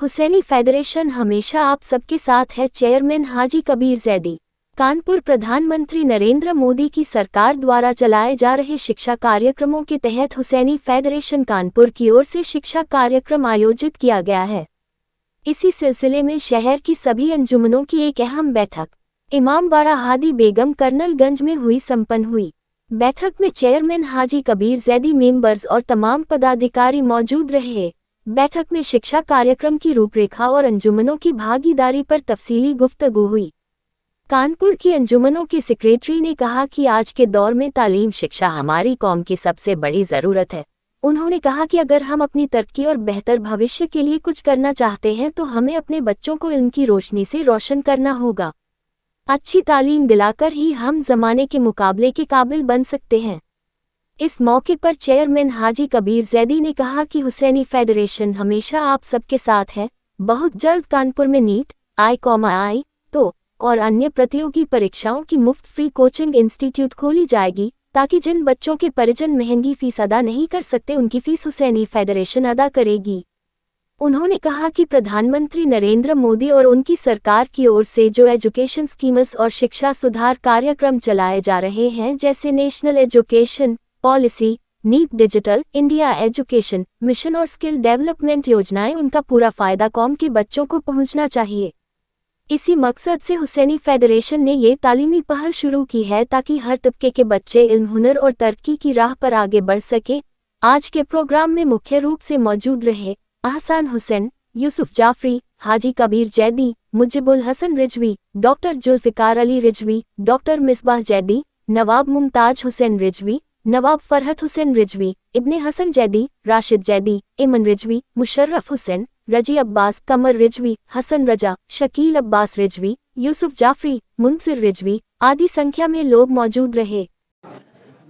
Husaini federation हमेशा आप सबके साथ है। चेयरमैन हाजी कबीर जैदी। कानपुर। प्रधानमंत्री नरेंद्र मोदी की सरकार द्वारा चलाए जा रहे शिक्षा कार्यक्रमों के तहत हुसैनी फेडरेशन कानपुर की ओर से शिक्षा कार्यक्रम आयोजित किया गया है। इसी सिलसिले में शहर की सभी अंजुमनों की एक अहम बैठक इमामबाड़ा हादी बेगम कर्नलगंज में संपन्न हुई। बैठक में चेयरमैन हाजी कबीर जैदी, मेंबर्स और तमाम पदाधिकारी मौजूद रहे। बैठक में शिक्षा कार्यक्रम की रूपरेखा और अंजुमनों की भागीदारी पर तफसीली गुफ्तगू हुई। कानपुर की अंजुमनों के सेक्रेटरी ने कहा कि आज के दौर में तालीम शिक्षा हमारी कौम की सबसे बड़ी ज़रूरत है। उन्होंने कहा कि अगर हम अपनी तरक्की और बेहतर भविष्य के लिए कुछ करना चाहते हैं तो हमें अपने बच्चों को इल्म की रोशनी से रोशन करना होगा। अच्छी तालीम दिलाकर ही हम ज़माने के मुकाबले के काबिल बन सकते हैं। इस मौके पर चेयरमैन हाजी कबीर जैदी ने कहा कि हुसैनी फेडरेशन हमेशा आप सबके साथ है। बहुत जल्द कानपुर में नीट, आई तो और अन्य प्रतियोगी परीक्षाओं की मुफ्त फ्री कोचिंग इंस्टीट्यूट खोली जाएगी, ताकि जिन बच्चों के परिजन महंगी फीस अदा नहीं कर सकते उनकी फीस हुसैनी फेडरेशन अदा करेगी। उन्होंने कहा कि प्रधानमंत्री नरेंद्र मोदी और उनकी सरकार की ओर से जो एजुकेशन स्कीम्स और शिक्षा सुधार कार्यक्रम चलाए जा रहे हैं, जैसे national education policy, NEET, digital India education mission और स्किल डेवलपमेंट योजनाएं, उनका पूरा फायदा कौम के बच्चों को पहुंचना चाहिए। इसी मकसद से हुसैनी फेडरेशन ने ये तालीमी पहल शुरू की है ताकि हर तबके के बच्चे इल्म, हुनर और तरक्की की राह पर आगे बढ़ सके। आज के प्रोग्राम में मुख्य रूप से मौजूद रहे अहसान हुसैन, यूसुफ जाफरी, हाजी कबीर जैदी, मुजिबुल हसन रिजवी, डॉक्टर जुल्फिकार अली रिजवी, डॉक्टर मिसबाह जैदी, नवाब मुमताज हुसैन रिजवी, नवाब फरहत हुसैन रिजवी, इब्ने हसन जैदी, राशिद जैदी, इमन रिजवी, मुशर्रफ हुसैन, रजी अब्बास, कमर रिजवी, हसन रजा, शकील अब्बास रिजवी, यूसुफ जाफरी, मुनसिर रिजवी आदि संख्या में लोग मौजूद रहे।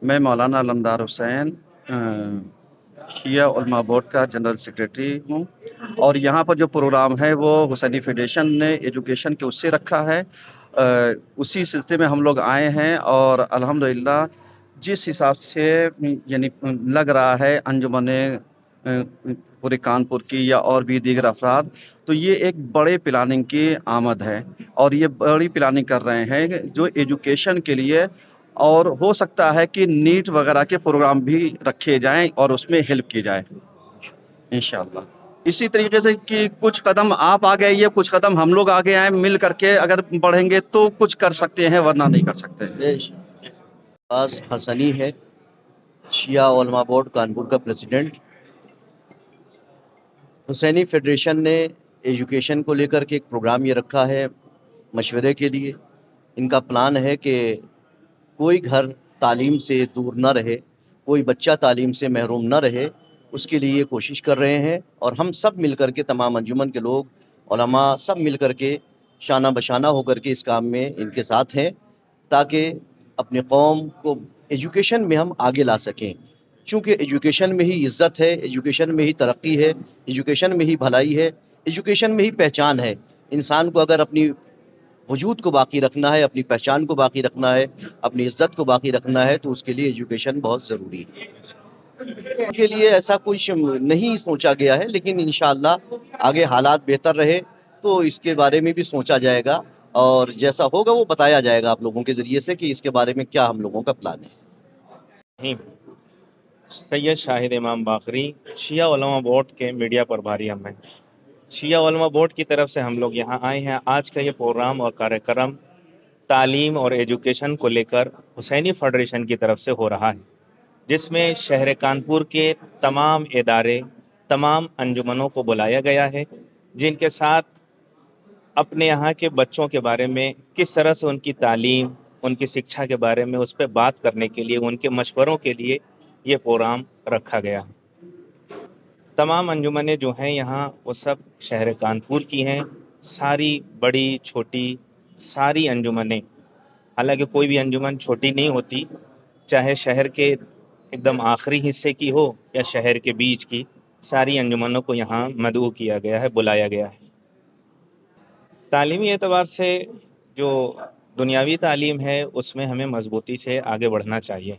मैं मौलाना अलमदार हुसैन शिया उलमा बोर्ड का जनरल सेक्रेटरी हूँ और यहाँ पर जो प्रोग्राम है वो हुसैनी फेडरेशन ने एजुकेशन के उससे रखा है। उसी सिलसिले में हम लोग आए हैं और अल्हम्दुलिल्लाह जिस हिसाब से यानी लग रहा है अंजुमने पूरे कानपुर की या और भी दीगर अफराद, तो ये एक बड़े प्लानिंग की आमद है और ये बड़ी प्लानिंग कर रहे हैं जो एजुकेशन के लिए, और हो सकता है कि नीट वगैरह के प्रोग्राम भी रखे जाएं और उसमें हेल्प की जाए इंशाअल्लाह। इसी तरीके से कि कुछ कदम आप आगे आइए, कुछ कदम हम लोग आगे आए, मिल करके अगर बढ़ेंगे तो कुछ कर सकते हैं, वरना नहीं कर सकते। हसनी है, शिया उलमा बोर्ड कानपुर का प्रेसिडेंट। हुसैनी फेडरेशन ने एजुकेशन को लेकर के एक प्रोग्राम ये रखा है मशवरे के लिए। इनका प्लान है कि कोई घर तालीम से दूर न रहे, कोई बच्चा तालीम से महरूम न रहे, उसके लिए ये कोशिश कर रहे हैं और हम सब मिलकर के, तमाम अंजुमन के लोग, उलमा, सब मिलकर के शाना बशाना होकर के इस काम में इनके साथ हैं, ताकि अपने कौम को एजुकेशन में हम आगे ला सकें। क्योंकि एजुकेशन में ही इज़्ज़त है, एजुकेशन में ही तरक्की है, एजुकेशन में ही भलाई है, एजुकेशन में ही पहचान है। इंसान को अगर अपनी वजूद को बाकी रखना है, अपनी पहचान को बाकी रखना है, अपनी इज़्ज़त को बाकी रखना है, तो उसके लिए एजुकेशन बहुत ज़रूरी है। के लिए ऐसा कुछ नहीं सोचा गया है, लेकिन इंशाअल्लाह आगे हालात बेहतर रहे तो इसके बारे में भी सोचा जाएगा और जैसा होगा वो बताया जाएगा आप लोगों के ज़रिए से कि इसके बारे में क्या हम लोगों का प्लान है। सैयद शाहिद इमाम बाकरी, शिया उलमा बोर्ड के मीडिया प्रभारी हम हैं। शिया उलमा बोर्ड की तरफ से हम लोग यहाँ आए हैं। आज का ये प्रोग्राम और कार्यक्रम तालीम और एजुकेशन को लेकर हुसैनी फेडरेशन की तरफ से हो रहा है, जिसमें शहर कानपुर के तमाम इदारे, तमाम अंजुमनों को बुलाया गया है, जिनके साथ अपने यहाँ के बच्चों के बारे में, किस तरह से उनकी तालीम, उनकी शिक्षा के बारे में उस पर बात करने के लिए, उनके मशवरों के लिए ये प्रोग्राम रखा गया है। तमाम अंजुमनें जो हैं यहाँ वो सब शहर कानपुर की हैं, सारी बड़ी छोटी सारी अंजुमनें। हालांकि कोई भी अंजुमन छोटी नहीं होती, चाहे शहर के एकदम आखिरी हिस्से की हो या शहर के बीच की, सारी अंजुमनों को यहाँ मदऊ किया गया है, बुलाया गया है। तालीमी एतबार से जो दुनियावी तालीम है उसमें हमें मजबूती से आगे बढ़ना चाहिए,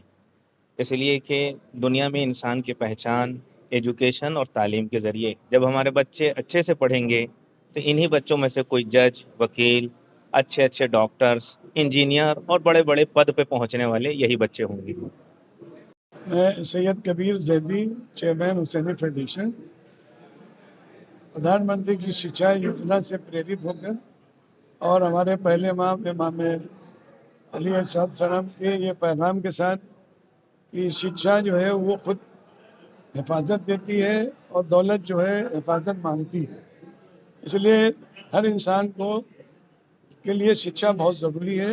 इसलिए कि दुनिया में इंसान की पहचान एजुकेशन और तालीम के ज़रिए। जब हमारे बच्चे अच्छे से पढ़ेंगे तो इन्हीं बच्चों में से कोई जज, वकील, अच्छे अच्छे डॉक्टर्स, इंजीनियर और बड़े बड़े पद पे पहुंचने वाले यही बच्चे होंगे। मैं सैयद कबीर जैदी, चेयरमैन हुसैनी फेडरेशन, प्रधानमंत्री की शिक्षा योजना से प्रेरित होकर और हमारे पहले इमाम अली अर्शद सलाम के ये पैगाम के साथ कि शिक्षा जो है वो खुद हिफाजत देती है और दौलत जो है हिफाजत मांगती है। इसलिए हर इंसान के लिए शिक्षा बहुत ज़रूरी है।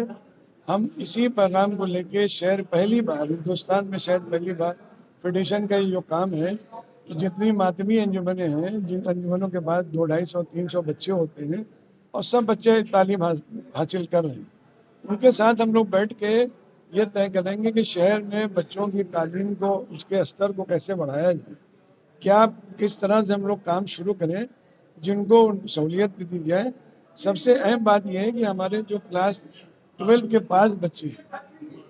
हम इसी पैगाम को लेके शहर पहली बार हिंदुस्तान में शायद पहली बार फेडरेशन का ये जो काम है कि जितनी मातमी अंजुमनें हैं, जिन अंजुमनों के बाद 200-250-300 बच्चे होते हैं और सब बच्चे तालीम हासिल कर रहे हैं, उनके साथ हम लोग बैठ के ये तय करेंगे कि शहर में बच्चों की तालीम को, उसके स्तर को कैसे बढ़ाया जाए, क्या किस तरह से हम लोग काम शुरू करें जिनको सहूलियत दी जाए। सबसे अहम बात यह है कि हमारे जो क्लास 12 के पास बच्चे हैं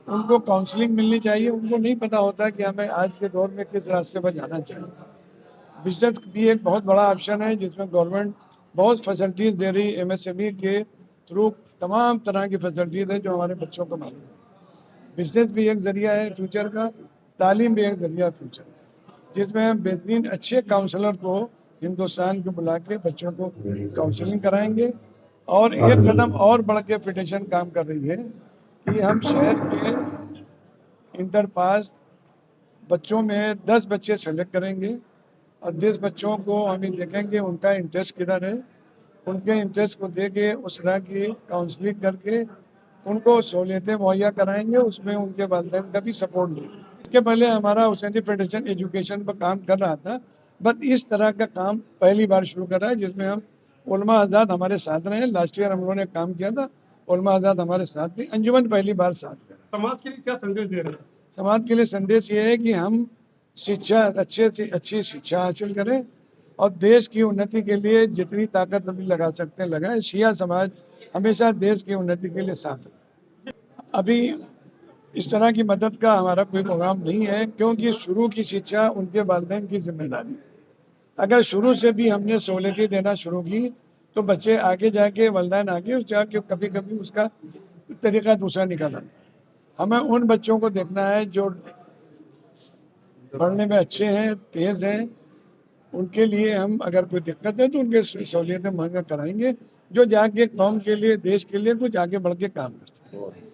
उनको काउंसलिंग मिलनी चाहिए। उनको नहीं पता होता कि हमें आज के दौर में किस रास्ते पर जाना चाहिए। बिजनेस भी एक बहुत बड़ा ऑप्शन है जिसमें गवर्नमेंट बहुत फैसिलिटीज़ दे रही है। MSME के थ्रू तमाम तरह की फैसिलिटीज़ है जो हमारे बच्चों को मालूम है। बिजनेस भी एक ज़रिया है फ्यूचर का, तालीम भी एक ज़रिया फ्यूचर का, जिसमें हम बेहतरीन अच्छे काउंसलर को हिंदुस्तान को बुला के बच्चों को काउंसलिंग कराएंगे। और एक कदम और बढ़ के फेडरेशन काम कर रही है कि हम शहर के इंटर पास बच्चों में 10 बच्चे सेलेक्ट करेंगे और 10 बच्चों को हम ये देखेंगे उनका इंटरेस्ट किधर है, उनके इंटरेस्ट को दे के उस तरह की काउंसलिंग करके उनको सहूलियतें मुहैया कराएंगे, उसमें उनके वालिदैन का भी सपोर्ट लेंगे। इसके पहले हमारा हुसैनी फेडरेशन एजुकेशन पर काम कर रहा था, बट इस तरह का काम पहली बार शुरू कर रहा है जिसमें हम उलमा हज़रात हमारे साथ रहे। लास्ट ईयर हम लोगों ने काम किया था, उलमा हज़रात हमारे साथ थे, अंजुमन पहली बार साथ कर। समाज के लिए क्या संदेश दे रहे हैं? समाज के लिए संदेश ये है कि हम शिक्षा, अच्छे से अच्छी शिक्षा हासिल करें और देश की उन्नति के लिए जितनी ताकत अभी लगा सकते हैं लगाएं। शिया समाज हमेशा देश की उन्नति के लिए साथ है। अभी इस तरह की मदद का हमारा कोई प्रोग्राम नहीं है क्योंकि शुरू की शिक्षा उनके वालिदैन की जिम्मेदारी है। अगर शुरू से भी हमने सहूलियतें देना शुरू की तो बच्चे आगे जाके वालिदैन आगे जाके कभी कभी उसका तरीका दूसरा निकाल आता है। हमें उन बच्चों को देखना है जो पढ़ने में अच्छे हैं, तेज़ हैं, उनके लिए हम अगर कोई दिक्कत है तो उनके सहूलियतें मुहैया कराएंगे जो जाके कौम के लिए, देश के लिए कुछ आगे बढ़ के काम कर सकें।